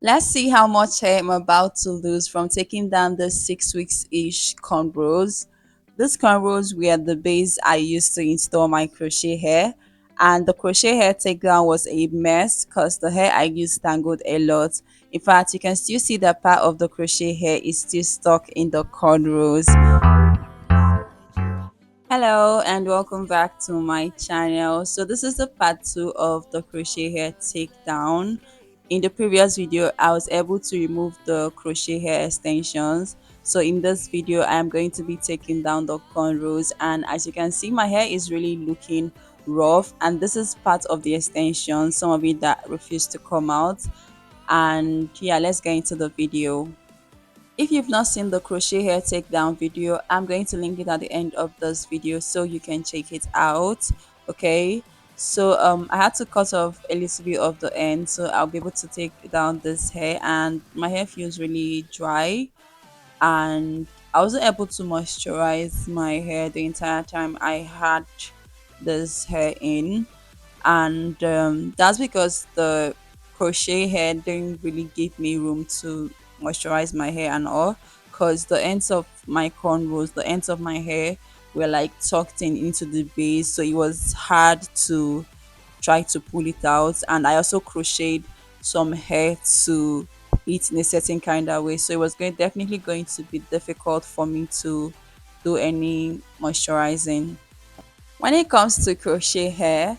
Let's see how much hair I'm about to lose from taking down the 6 weeks-ish cornrows. These cornrows were the base I used to install my crochet hair, and the crochet hair takedown was a mess because the hair I used tangled a lot. In fact, you can still see that part of the crochet hair is still stuck in the cornrows. Hello and welcome back to my channel. So this is the part 2 of the crochet hair takedown. In the previous video I was able to remove the crochet hair extensions. So in this video I am going to be taking down the cornrows, and as you can see my hair is really looking rough, and this is part of the extension, some of it that refused to come out. And yeah, let's get into the video. If you've not seen the crochet hair takedown video, I'm going to link it at the end of this video so you can check it out. Okay, so I had to cut off a little bit of the end so I'll be able to take down this hair, and my hair feels really dry, and I wasn't able to moisturize my hair the entire time I had this hair in. And that's because the crochet hair didn't really give me room to moisturize my hair and all, because the ends of my cornrows, the ends of my hair were like tucked in into the base, so it was hard to try to pull it out. And I also crocheted some hair to it in a certain kind of way, so it was definitely going to be difficult for me to do any moisturizing. When it comes to crochet hair,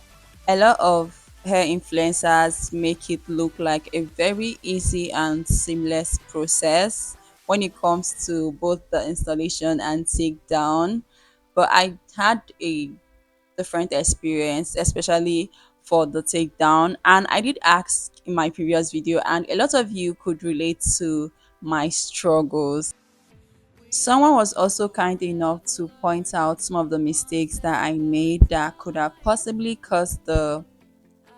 a lot of hair influencers make it look like a very easy and seamless process when it comes to both the installation and takedown. But I had a different experience, especially for the takedown. And I did ask in my previous video, and a lot of you could relate to my struggles. Someone was also kind enough to point out some of the mistakes that I made that could have possibly caused the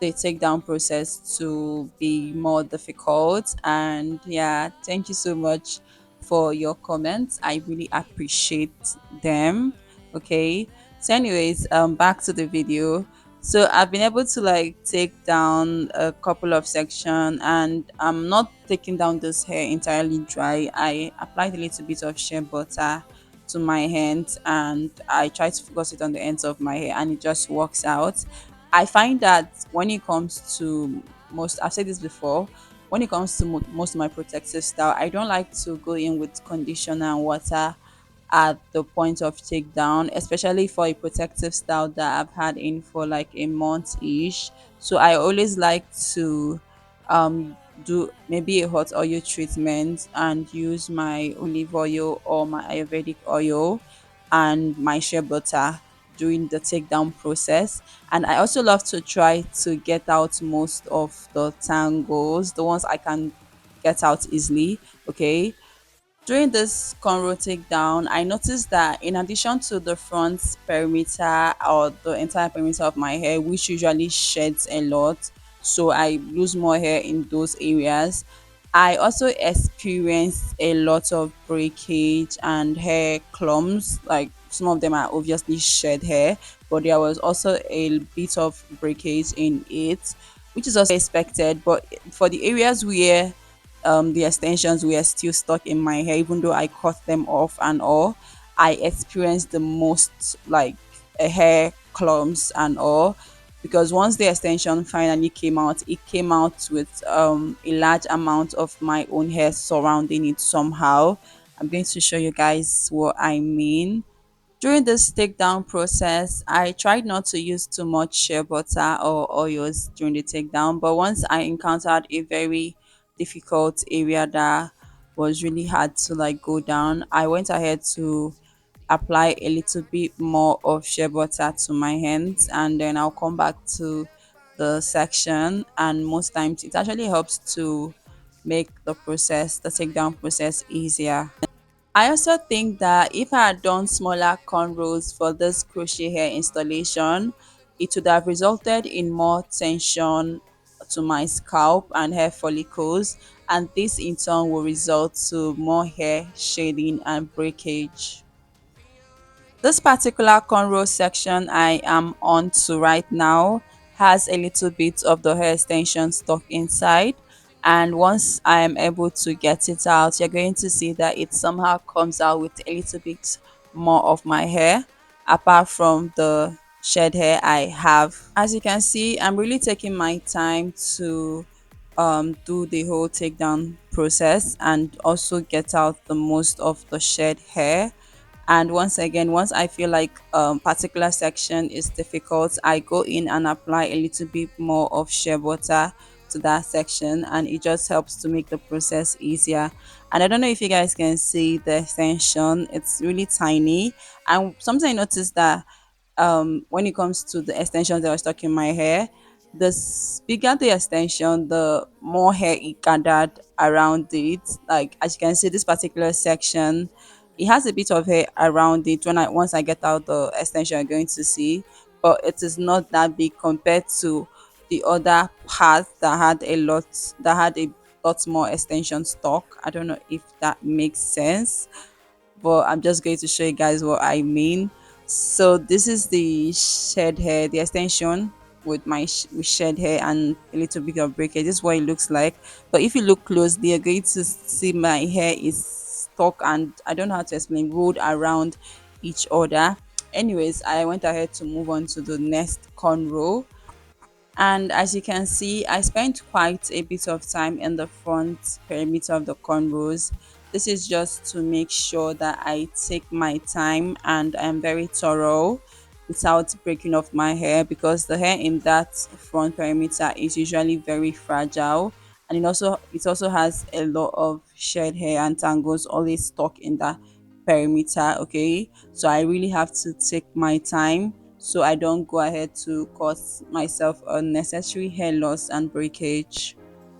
takedown process to be more difficult. And yeah, thank you so much for your comments. I really appreciate them. Okay. So, anyways, back to the video. So I've been able to like take down a couple of section, and I'm not taking down this hair entirely dry. I applied a little bit of shea butter to my hands, and I try to focus it on the ends of my hair, and it just works out. I find that when it comes to most, I've said this before, when it comes to most of my protective style, I don't like to go in with conditioner and water at the point of takedown, especially for a protective style that I've had in for like a month ish. So I always like to um do maybe a hot oil treatment and use my olive oil or my Ayurvedic oil and my shea butter during the takedown process. And I also love to try to get out most of the tangles, the ones I can get out easily. Okay, during this cornrow takedown, I noticed that in addition to the front perimeter or the entire perimeter of my hair, which usually sheds a lot, so I lose more hair in those areas, I also experienced a lot of breakage and hair clumps. Like some of them are obviously shed hair, but there was also a bit of breakage in it, which is also expected. But for the areas where the extensions were still stuck in my hair, even though I cut them off and all, I experienced the most like a hair clumps and all, because once the extension finally came out, it came out with a large amount of my own hair surrounding it somehow. I'm going to show you guys what I mean. During this takedown process, I tried not to use too much shea butter or oils during the takedown, but once I encountered a very difficult area that was really hard to like go down, I went ahead to apply a little bit more of shea butter to my hands, and then I'll come back to the section. And most times it actually helps to make the takedown process easier. I also think that if I had done smaller cornrows for this crochet hair installation, it would have resulted in more tension to my scalp and hair follicles, and this in turn will result to more hair shading and breakage. This particular cornrow section I am on to right now has a little bit of the hair extension stuck inside, And once I am able to get it out, you're going to see that it somehow comes out with a little bit more of my hair apart from the shed hair I have. As you can see, I'm really taking my time to do the whole takedown process and also get out the most of the shed hair. And once again, once I feel like particular section is difficult, I go in and apply a little bit more of shea butter to that section, and it just helps to make the process easier. And I don't know if you guys can see the extension, it's really tiny. And something I noticed that when it comes to the extensions that I was stuck in my hair, bigger the extension, the more hair it gathered around it. Like as you can see, this particular section, it has a bit of hair around it. Once I get out the extension, you're going to see, but it is not that big compared to the other part that had a lot more extension stock. I don't know if that makes sense, but I'm just going to show you guys what I mean. So this is the shed hair, the extension with with shed hair and a little bit of breakage. This is what it looks like. But if you look closely, you're going to see my hair is stuck and I don't know how to explain, rolled around each other. Anyways, I went ahead to move on to the next cornrow, and as you can see, I spent quite a bit of time in the front perimeter of the cornrows. This is just to make sure that I take my time and I'm very thorough without breaking off my hair, because the hair in that front perimeter is usually very fragile, and it also has a lot of shed hair and tangles always stuck in that perimeter. Okay, so I really have to take my time so I don't go ahead to cause myself unnecessary hair loss and breakage.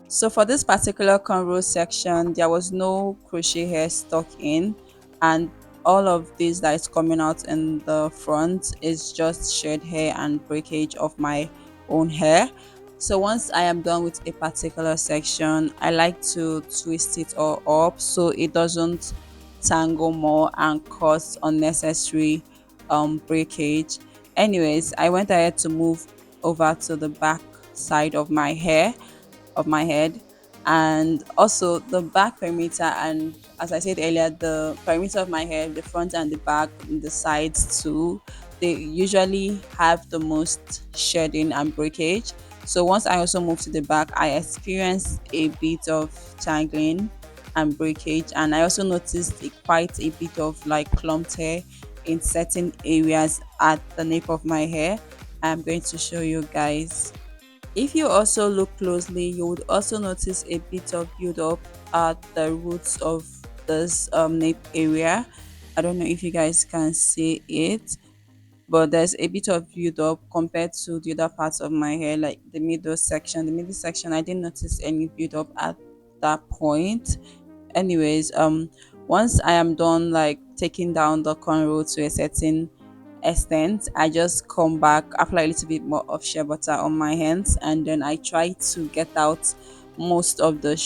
So for this particular cornrow section, there was no crochet hair stuck in, and all of this that is coming out in the front is just shed hair and breakage of my own hair. So once I am done with a particular section, I like to twist it all up so it doesn't tangle more and cause unnecessary breakage. Anyways, I went ahead to move over to the back side of my head, and also the back perimeter, and as I said earlier, the perimeter of my hair, the front and the back, the sides too, they usually have the most shedding and breakage. So once I also moved to the back, I experienced a bit of tangling and breakage, and I also noticed quite a bit of like clumped hair in certain areas at the nape of my hair. I'm going to show you guys. If you also look closely, you would also notice a bit of build up at the roots of this nape area. I don't know if you guys can see it, but there's a bit of build up compared to the other parts of my hair, like the middle section. The middle section, I didn't notice any build up at that point. Anyways, once I am done like taking down the cornrow to a certain extent, I just come back, apply a little bit more of shea butter on my hands, and then I try to get out most of the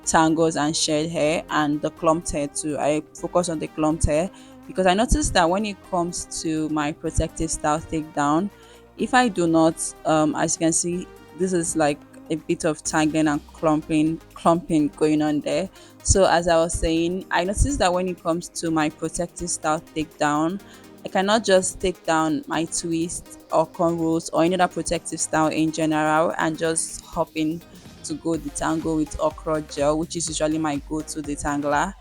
tangles and shed hair and the clumped hair too. I focus on the clumped hair because I noticed that when it comes to my protective style takedown, if I do not, as you can see, this is like a bit of tangling and clumping going on there. So as I was saying, I noticed that when it comes to my protective style takedown, I cannot just take down my twist or cornrows or any other protective style in general and just hop in to go detangle with okra gel, which is usually my go-to detangler.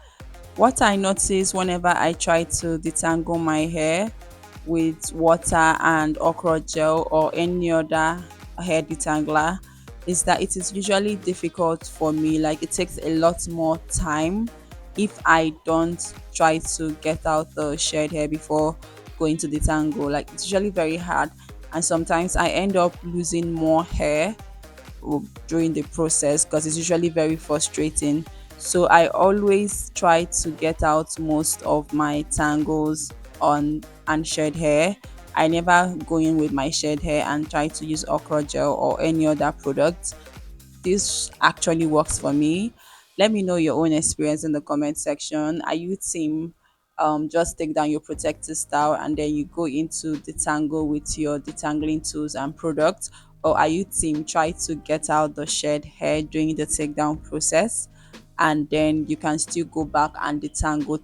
What I notice whenever I try to detangle my hair with water and okra gel or any other hair detangler is that it is usually difficult for me. Like it takes a lot more time if I don't try to get out the shed hair before going to detangle. Like it's usually very hard, and sometimes I end up losing more hair during the process because it's usually very frustrating. So I always try to get out most of my tangles on and shed hair. I never go in with my shed hair and try to use okra gel or any other product. This actually works for me. Let me know your own experience in the comment section. Are you team just take down your protective style and then you go into detangle with your detangling tools and products, or are you team try to get out the shed hair during the takedown process, and then you can still go back and detangle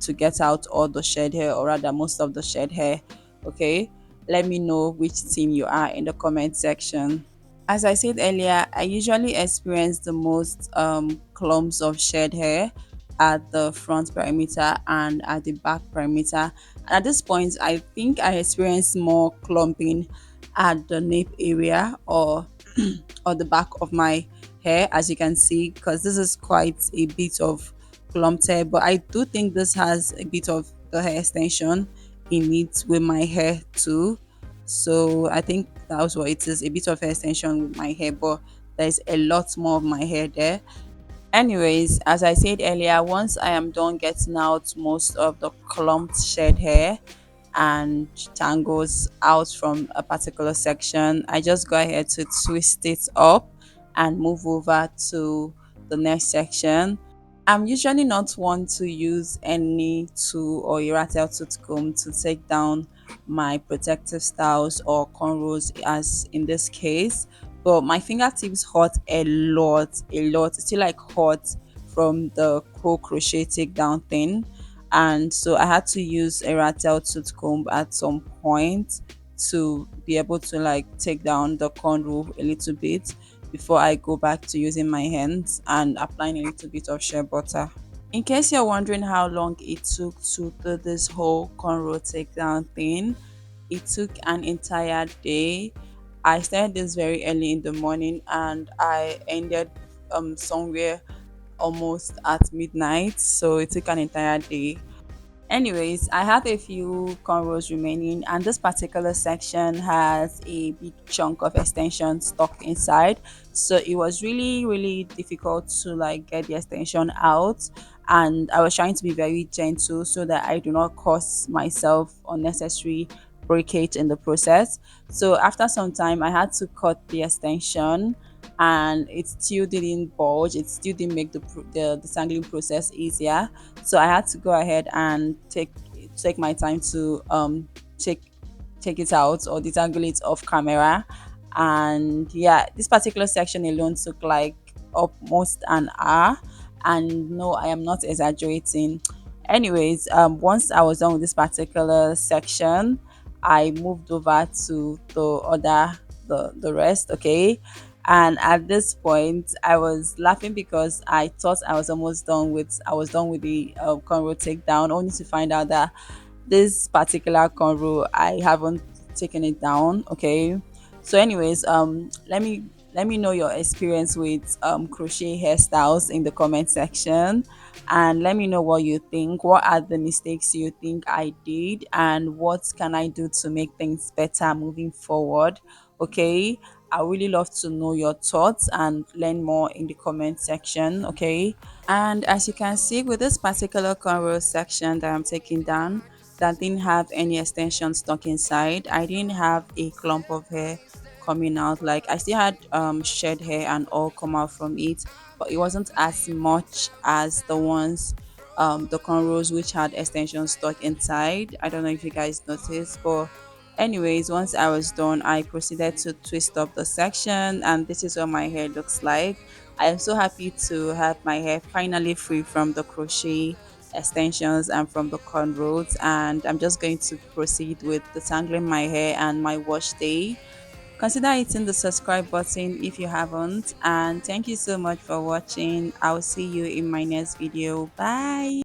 to get out all the shed hair, or rather most of the shed hair. Okay, let me know which team you are in the comment section. As I said earlier, I usually experience the most clumps of shed hair at the front perimeter and at the back perimeter. And at this point, I think I experience more clumping at the nape area, or the back of my hair, as you can see, because this is quite a bit of clumped hair. But I do think this has a bit of the hair extension in it with my hair too. So I think that was what it is, a bit of hair extension with my hair, but there's a lot more of my hair there. Anyways, as I said earlier, once I am done getting out most of the clumped shed hair and tangles out from a particular section, I just go ahead to twist it up and move over to the next section. I'm usually not one to use any tool or Eratel tooth comb to take down my protective styles or cornrows, as in this case, but my fingertips hurt a lot. It's still like hot from the crochet takedown thing, and so I had to use a rattle tooth comb at some point to be able to like take down the cornrow a little bit before I go back to using my hands and applying a little bit of shea butter. In case you're wondering how long it took to do this whole cornrow takedown thing, it took an entire day. I started this very early in the morning and I ended somewhere almost at midnight. So it took an entire day. Anyways, I have a few cornrows remaining, and this particular section has a big chunk of extension stuck inside. So it was really, really difficult to like get the extension out. And I was trying to be very gentle so that I do not cause myself unnecessary breakage in the process. So after some time, I had to cut the extension, and it still didn't bulge. It still didn't make the tangling process easier, so I had to go ahead and take my time to take take it out or detangle it off camera. And yeah, this particular section alone took like almost an hour, and no, I am not exaggerating. Anyways, once I was done with this particular section, I moved over to the rest. Okay, and at this point I was laughing because I thought I was done with the cornrow takedown, only to find out that this particular cornrow I haven't taken it down. Okay, so anyways, let me know your experience with crochet hairstyles in the comment section, and let me know what you think. What are the mistakes you think I did, and what can I do to make things better moving forward? Okay, I really love to know your thoughts and learn more in the comment section. Okay, and as you can see with this particular cornrow section that I'm taking down, that didn't have any extension stuck inside, I didn't have a clump of hair coming out. Like I still had shed hair and all come out from it, but it wasn't as much as the cornrows which had extensions stuck inside. I don't know if you guys noticed, but anyways, once I was done, I proceeded to twist up the section, and this is what my hair looks like. I am so happy to have my hair finally free from the crochet extensions and from the cornrows, and I'm just going to proceed with detangling my hair and my wash day. Consider hitting the subscribe button if you haven't, and thank you so much for watching. I'll see you in my next video. Bye.